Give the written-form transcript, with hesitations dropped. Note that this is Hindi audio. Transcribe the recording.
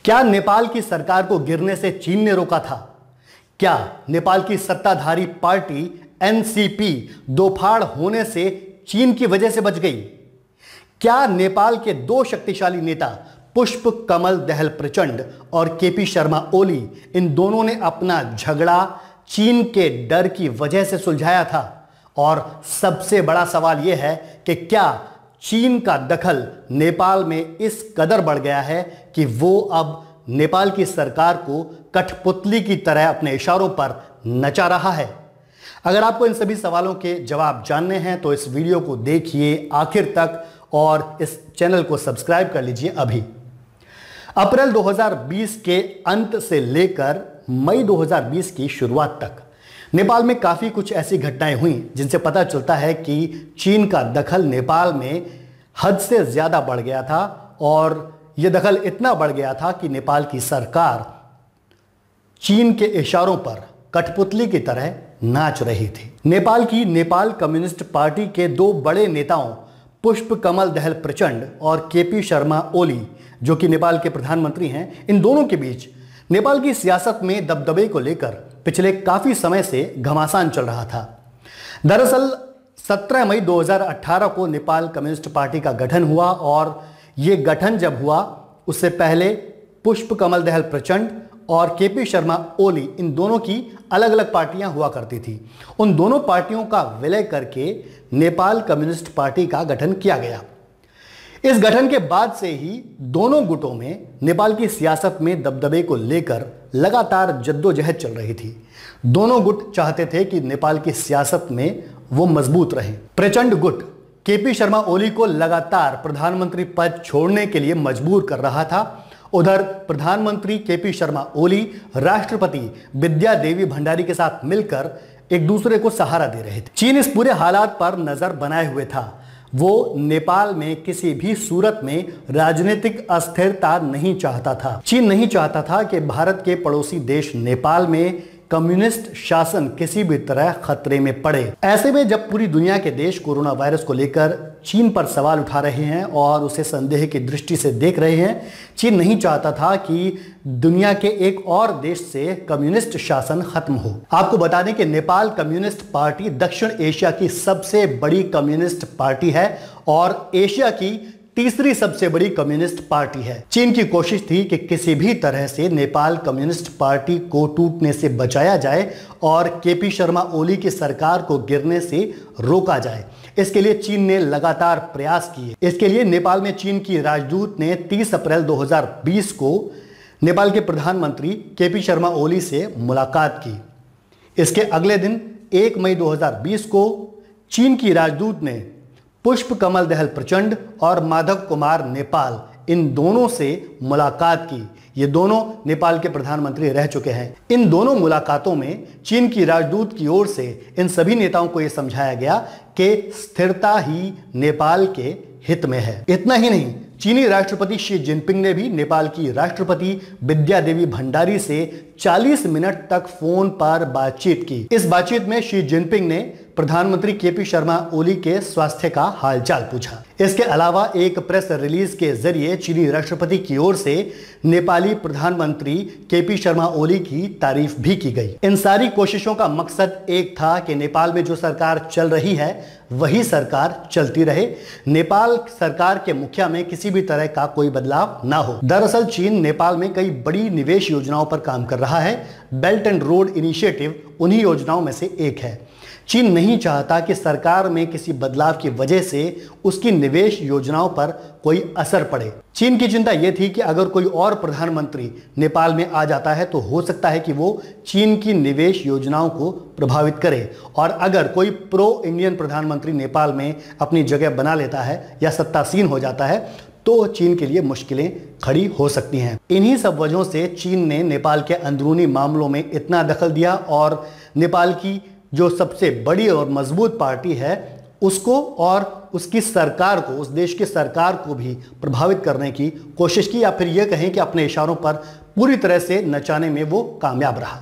क्या नेपाल की सरकार को गिरने से चीन ने रोका था? क्या नेपाल की सत्ताधारी पार्टी एनसीपी दोफाड़ होने से चीन की वजह से बच गई? क्या नेपाल के दो शक्तिशाली नेता पुष्प कमल दहल प्रचंड और केपी शर्मा ओली, इन दोनों ने अपना झगड़ा चीन के डर की वजह से सुलझाया था? और सबसे बड़ा सवाल यह है कि क्या चीन का दखल नेपाल में इस कदर बढ़ गया है कि वो अब नेपाल की सरकार को कठपुतली की तरह अपने इशारों पर नचा रहा है? अगर आपको इन सभी सवालों के जवाब जानने हैं तो इस वीडियो को देखिए आखिर तक और इस चैनल को सब्सक्राइब कर लीजिए अभी। अप्रैल 2020 के अंत से लेकर मई 2020 की शुरुआत तक नेपाल में काफ़ी कुछ ऐसी घटनाएं हुई जिनसे पता चलता है कि चीन का दखल नेपाल में हद से ज़्यादा बढ़ गया था और यह दखल इतना बढ़ गया था कि नेपाल की सरकार चीन के इशारों पर कठपुतली की तरह नाच रही थी। नेपाल की नेपाल कम्युनिस्ट पार्टी के दो बड़े नेताओं पुष्प कमल दहल प्रचंड और केपी शर्मा ओली, जो कि नेपाल के प्रधानमंत्री हैं, इन दोनों के बीच नेपाल की सियासत में दबदबे को लेकर पिछले काफी समय से घमासान चल रहा था। दरअसल 17 मई 2018 को नेपाल कम्युनिस्ट पार्टी का गठन हुआ और यह गठन जब हुआ उससे पहले पुष्प कमल दहल प्रचंड और केपी शर्मा ओली, इन दोनों की अलग अलग पार्टियां हुआ करती थी। उन दोनों पार्टियों का विलय करके नेपाल कम्युनिस्ट पार्टी का गठन किया गया। इस गठन के बाद से ही दोनों गुटों में नेपाल की सियासत में दबदबे को लेकर लगातार जद्दोजहद चल रही थी। दोनों गुट चाहते थे कि नेपाल की सियासत में वो मजबूत रहे। प्रचंड गुट केपी शर्मा ओली को लगातार प्रधानमंत्री पद छोड़ने के लिए मजबूर कर रहा था। उधर प्रधानमंत्री केपी शर्मा ओली राष्ट्रपति विद्या देवी भंडारी के साथ मिलकर एक दूसरे को सहारा दे रहे थे। चीन इस पूरे हालात पर नजर बनाए हुए था। वो नेपाल में किसी भी सूरत में राजनीतिक अस्थिरता नहीं चाहता था। चीन नहीं चाहता था कि भारत के पड़ोसी देश नेपाल में कम्युनिस्ट शासन किसी भी तरह खतरे में पड़े। ऐसे में जब पूरी दुनिया के देश कोरोना वायरस को लेकर चीन पर सवाल उठा रहे हैं और उसे संदेह की दृष्टि से देख रहे हैं, चीन नहीं चाहता था कि दुनिया के एक और देश से कम्युनिस्ट शासन खत्म हो। आपको बता दें कि नेपाल कम्युनिस्ट पार्टी दक्षिण एशिया की सबसे बड़ी कम्युनिस्ट पार्टी है और एशिया की तीसरी सबसे बड़ी कम्युनिस्ट पार्टी है। चीन की कोशिश थी कि किसी भी तरह से नेपाल कम्युनिस्ट पार्टी को टूटने से बचाया जाए और केपी शर्मा ओली की सरकार को गिरने से रोका जाए। इसके लिए चीन ने लगातार प्रयास किए। इसके लिए नेपाल में चीन की राजदूत ने 30 अप्रैल 2020 को नेपाल के प्रधानमंत्री केपी शर्मा ओली से मुलाकात की। इसके अगले दिन 1 मई 2020 को चीन की राजदूत ने पुष्प कमल दहल प्रचंड और माधव कुमार नेपाल, इन दोनों से मुलाकात की। ये दोनों नेपाल के प्रधानमंत्री रह चुके हैं। इन दोनों मुलाकातों में चीन की राजदूत की ओर से इन सभी नेताओं को यह समझाया गया कि स्थिरता ही नेपाल के हित में है। इतना ही नहीं, चीनी राष्ट्रपति शी जिनपिंग ने भी नेपाल की राष्ट्रपति विद्या देवी भंडारी से 40 मिनट तक फोन पर बातचीत की। इस बातचीत में शी जिनपिंग ने प्रधानमंत्री केपी शर्मा ओली के स्वास्थ्य का हालचाल पूछा। इसके अलावा एक प्रेस रिलीज के जरिए चीनी राष्ट्रपति की ओर से नेपाली प्रधानमंत्री केपी शर्मा ओली की तारीफ भी की गई। इन सारी कोशिशों का मकसद एक था कि नेपाल में जो सरकार चल रही है वही सरकार चलती रहे, नेपाल सरकार के मुखिया में किसी भी तरह का कोई बदलाव ना हो। दरअसल चीन नेपाल में कई बड़ी निवेश योजनाओं पर काम कर रहा है। बेल्ट एंड रोड इनिशिएटिव उन्हीं योजनाओं में से एक है। चीन नहीं चाहता कि सरकार में किसी बदलाव की वजह से उसकी निवेश योजनाओं पर कोई असर पड़े। चीन की चिंता यह थी कि अगर कोई और प्रधानमंत्री नेपाल में आ जाता है तो हो सकता है कि वो चीन की निवेश योजनाओं को प्रभावित करे और अगर कोई प्रो इंडियन प्रधानमंत्री नेपाल में अपनी जगह बना लेता है या सत्तासीन हो जाता है तो चीन के लिए मुश्किलें खड़ी हो सकती हैं। इन्हीं सब वजहों से चीन ने नेपाल के अंदरूनी मामलों में इतना दखल दिया और नेपाल की जो सबसे बड़ी और मजबूत पार्टी है उसको और उसकी सरकार को, उस देश की सरकार को भी प्रभावित करने की कोशिश की, या फिर यह कहें कि अपने इशारों पर पूरी तरह से नचाने में वो कामयाब रहा।